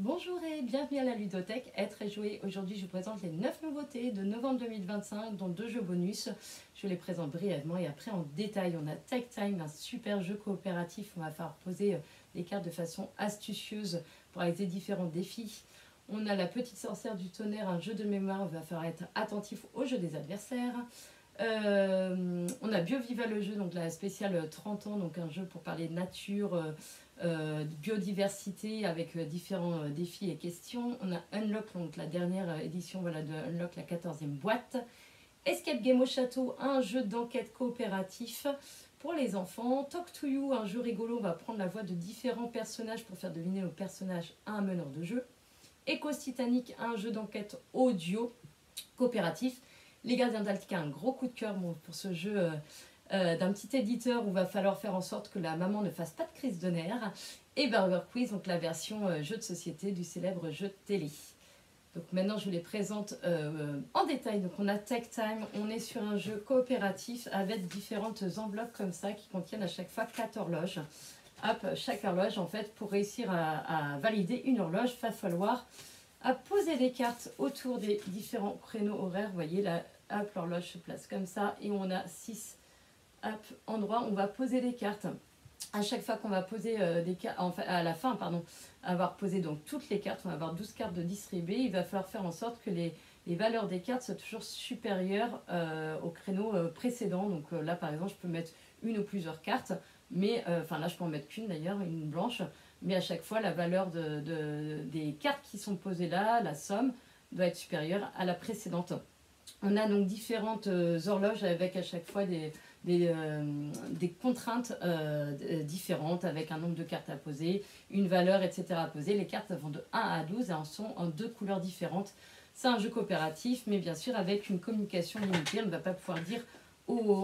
Bonjour et bienvenue à la ludothèque Être et jouer. Aujourd'hui, je vous présente les 9 nouveautés de novembre 2025, dont 2 jeux bonus. Je les présente brièvement et après en détail. On a Take Time, un super jeu coopératif. On va faire poser les cartes de façon astucieuse pour réaliser différents défis. On a La Petite Sorcière du Tonnerre, un jeu de mémoire. On va faire être attentif au jeu des adversaires. On a BioViva le jeu, donc la spéciale 30 ans, donc un jeu pour parler nature, biodiversité avec différents défis et questions. On a Unlock, donc la dernière édition voilà, de Unlock, la 14e boîte. Escape Game au château, un jeu d'enquête coopératif pour les enfants. Talk to You, un jeu rigolo, on va prendre la voix de différents personnages pour faire deviner au personnage à un meneur de jeu. Ecos Titanic, un jeu d'enquête audio coopératif. Les Gardiens d'Altica, un gros coup de cœur pour ce jeu d'un petit éditeur où il va falloir faire en sorte que la maman ne fasse pas de crise de nerfs. Et Burger Quiz, donc la version jeu de société du célèbre jeu de télé. Donc maintenant je vous les présente en détail. Donc on a Take Time, on est sur un jeu coopératif avec différentes enveloppes comme ça qui contiennent à chaque fois 4 horloges. Hop, chaque horloge en fait pour réussir à valider une horloge, il va falloir poser des cartes autour des différents créneaux horaires. Vous voyez là, hop, l'horloge se place comme ça et on a 6 endroits. On va poser des cartes. À chaque fois qu'on va poser des cartes, enfin, à la fin, pardon, avoir posé donc toutes les cartes, on va avoir 12 cartes de distribuer. Il va falloir faire en sorte que les valeurs des cartes soient toujours supérieures au créneau précédent. Donc là, par exemple, je peux mettre une ou plusieurs cartes, mais enfin là, je peux en mettre qu'une d'ailleurs, une blanche. Mais à chaque fois, la valeur des cartes qui sont posées là, la somme, doit être supérieure à la précédente. On a donc différentes horloges avec à chaque fois des contraintes différentes avec un nombre de cartes à poser, une valeur, etc. à poser. Les cartes vont de 1 à 12 et en sont en 2 couleurs différentes. C'est un jeu coopératif, mais bien sûr avec une communication limitée. On ne va pas pouvoir dire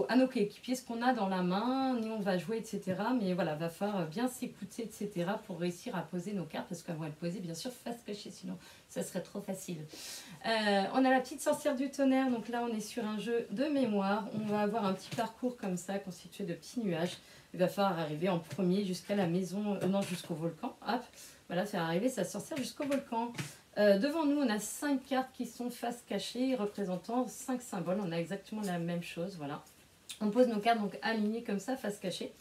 à nos coéquipiers ce qu'on a dans la main, ni on va jouer, etc. Mais voilà, va falloir bien s'écouter, etc. pour réussir à poser nos cartes, parce qu'elles vont être posées bien sûr face cachée, sinon ça serait trop facile. On a La Petite Sorcière du Tonnerre, donc là on est sur un jeu de mémoire. On va avoir un petit parcours comme ça, constitué de petits nuages. Il va falloir arriver en premier jusqu'à la maison, non, jusqu'au volcan. Hop, voilà, c'est arriver sa sorcière jusqu'au volcan. Devant nous, on a 5 cartes qui sont face cachée, représentant 5 symboles. On a exactement la même chose, voilà. On pose nos cartes donc alignées comme ça, face cachée.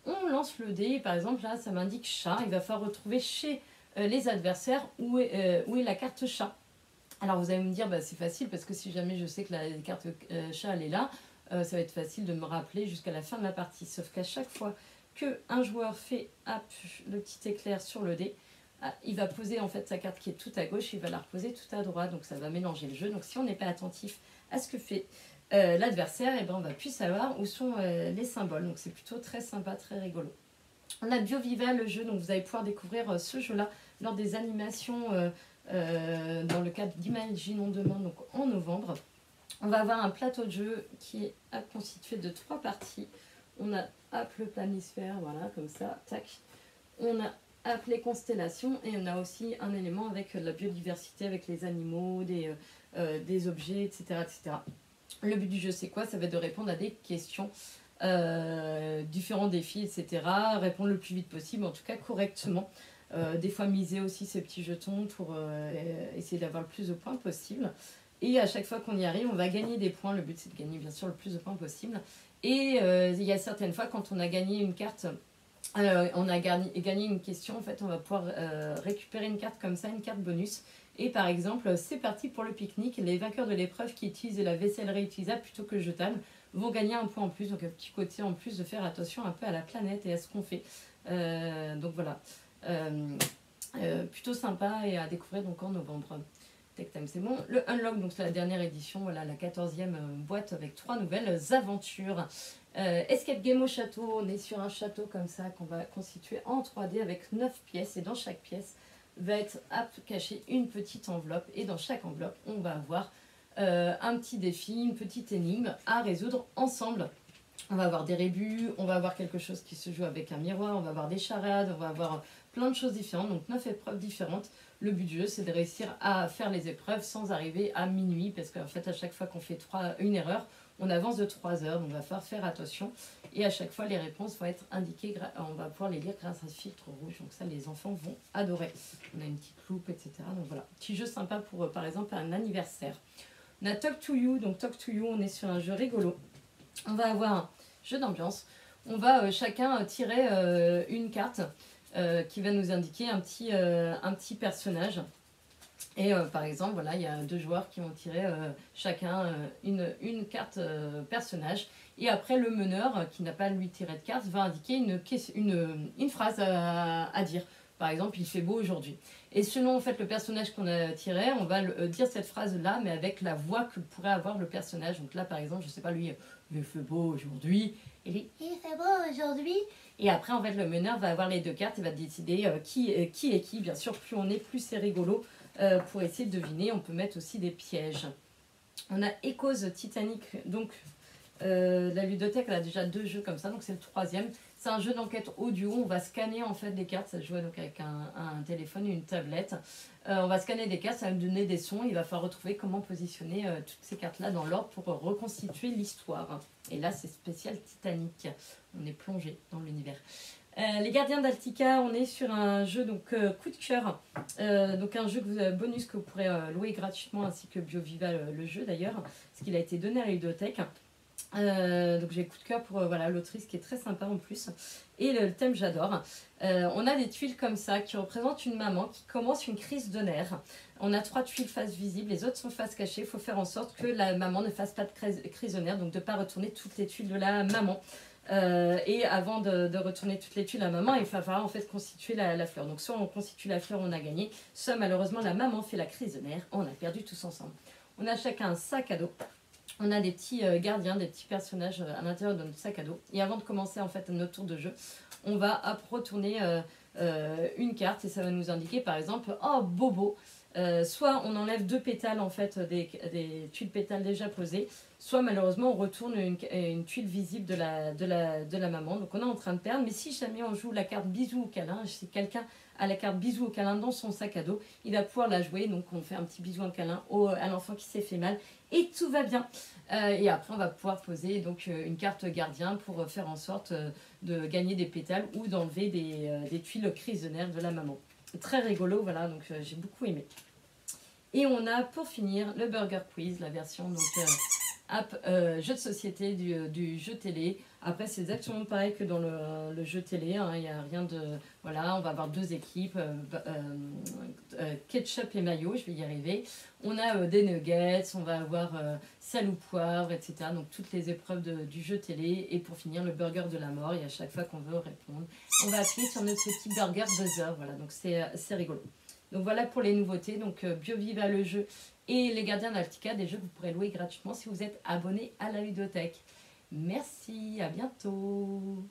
On lance le dé, par exemple, là, ça m'indique chat. Il va falloir retrouver chez les adversaires où est la carte chat. Alors, vous allez me dire, bah, c'est facile, parce que si jamais je sais que la carte chat, elle est là, ça va être facile de me rappeler jusqu'à la fin de la partie. Sauf qu'à chaque fois qu'un joueur fait le petit éclair sur le dé, il va poser en fait sa carte qui est tout à gauche, il va la reposer tout à droite, donc ça va mélanger le jeu. Donc si on n'est pas attentif à ce que fait l'adversaire, et ben on va plus savoir où sont les symboles. Donc c'est plutôt très sympa, très rigolo. On a BioViva le jeu, donc vous allez pouvoir découvrir ce jeu-là lors des animations dans le cadre d'Imagine on demande, donc en novembre. On va avoir un plateau de jeu qui est constitué de 3 parties. On a le planisphère, voilà, comme ça, tac. On a les constellations et on a aussi un élément avec la biodiversité, avec les animaux, des objets, etc., etc. Le but du jeu, c'est quoi? Ça va être de répondre à des questions, différents défis, etc. Répondre le plus vite possible, en tout cas correctement. Des fois miser aussi ces petits jetons pour essayer d'avoir le plus de points possible. Et à chaque fois qu'on y arrive, on va gagner des points. Le but, c'est de gagner bien sûr le plus de points possible. Et il y a certaines fois, quand on a gagné une carte, on a gagné une question, en fait, on va pouvoir récupérer une carte comme ça, une carte bonus. Et par exemple, c'est parti pour le pique-nique. Les vainqueurs de l'épreuve qui utilisent la vaisselle réutilisable plutôt que jetable vont gagner un point en plus. Donc un petit côté en plus de faire attention un peu à la planète et à ce qu'on fait. Donc voilà. Plutôt sympa et à découvrir donc en novembre. Take Time, c'est bon. Le Unlock, donc c'est la dernière édition, voilà, la 14e boîte avec 3 nouvelles aventures. Escape Game au château, on est sur un château comme ça qu'on va constituer en 3D avec 9 pièces et dans chaque pièce va être cachée une petite enveloppe et dans chaque enveloppe on va avoir un petit défi, une petite énigme à résoudre ensemble. On va avoir des rébus, on va avoir quelque chose qui se joue avec un miroir, on va avoir des charades, on va avoir plein de choses différentes, donc 9 épreuves différentes. Le but du jeu, c'est de réussir à faire les épreuves sans arriver à minuit, parce qu'en fait, à chaque fois qu'on fait une erreur, on avance de 3 heures, donc il va falloir faire attention. Et à chaque fois, les réponses vont être indiquées, on va pouvoir les lire grâce à ce filtre rouge. Donc ça, les enfants vont adorer. On a une petite loupe, etc. Donc voilà, petit jeu sympa pour, par exemple, un anniversaire. On a Talk to You. Donc Talk to You, on est sur un jeu rigolo. On va avoir un jeu d'ambiance. On va chacun tirer une carte qui va nous indiquer un petit personnage. Et par exemple, voilà, il y a 2 joueurs qui vont tirer chacun une carte personnage. Et après, le meneur, qui n'a pas lui tiré de carte, va indiquer une phrase à dire. Par exemple, il fait beau aujourd'hui. Et selon en fait, le personnage qu'on a tiré, on va dire cette phrase-là, mais avec la voix que pourrait avoir le personnage. Donc là, par exemple, je ne sais pas, lui, il fait beau aujourd'hui. Il fait beau aujourd'hui. Et après, en fait, le meneur va avoir les 2 cartes et va décider qui est qui. Bien sûr, plus on est, plus c'est rigolo. Pour essayer de deviner, on peut mettre aussi des pièges. On a Echoes Titanic, donc la ludothèque elle a déjà 2 jeux comme ça, donc c'est le 3e. C'est un jeu d'enquête audio, on va scanner en fait des cartes, ça se joue donc avec un téléphone et une tablette. On va scanner des cartes, ça va me donner des sons, il va falloir retrouver comment positionner toutes ces cartes-là dans l'ordre pour reconstituer l'histoire. Et là c'est spécial Titanic, on est plongé dans l'univers. Les gardiens d'Altica, on est sur un jeu donc coup de cœur, donc un jeu bonus que vous pourrez louer gratuitement ainsi que BioViva le jeu d'ailleurs, parce qu'il a été donné à la ludothèque. Donc j'ai coup de cœur pour voilà, l'autrice qui est très sympa en plus, et le thème j'adore. On a des tuiles comme ça qui représentent une maman qui commence une crise de nerfs. On a 3 tuiles face visible, les autres sont face cachée. Il faut faire en sorte que la maman ne fasse pas de crise de nerfs, donc de ne pas retourner toutes les tuiles de la maman. Et avant de retourner toutes les tuiles à maman, il va falloir en fait constituer la fleur. Donc soit on constitue la fleur, on a gagné, soit malheureusement la maman fait la crise de nerfs, on a perdu tous ensemble. On a chacun un sac à dos. On a des petits gardiens, des petits personnages à l'intérieur de notre sac à dos. Et avant de commencer en fait notre tour de jeu, on va retourner une carte et ça va nous indiquer par exemple « Oh, Bobo !» Soit on enlève 2 pétales en fait, des tuiles pétales déjà posées, soit malheureusement on retourne une tuile visible de la maman. Donc on est en train de perdre, mais si jamais on joue la carte bisou ou câlin, si quelqu'un a la carte bisou ou câlin dans son sac à dos, il va pouvoir la jouer. Donc on fait un petit bisou, un câlin à l'enfant qui s'est fait mal et tout va bien. Et après on va pouvoir poser donc une carte gardien pour faire en sorte de gagner des pétales ou d'enlever des tuiles crise de nerfs de la maman. Très rigolo, voilà, donc j'ai beaucoup aimé. Et on a pour finir le Burger Quiz, la version donc jeu de société du jeu télé. Après c'est exactement pareil que dans le jeu télé, hein, il n'y a rien de... Voilà, on va avoir 2 équipes, ketchup et mayo, je vais y arriver. On a des nuggets, on va avoir sel ou poivre, etc. Donc toutes les épreuves du jeu télé. Et pour finir, le burger de la mort, et à chaque fois qu'on veut répondre, on va appuyer sur notre petit burger buzzer. Voilà, donc c'est rigolo. Donc voilà pour les nouveautés, donc BioViva le jeu et les gardiens d'Altica, des jeux que vous pourrez louer gratuitement si vous êtes abonné à la ludothèque. Merci, à bientôt.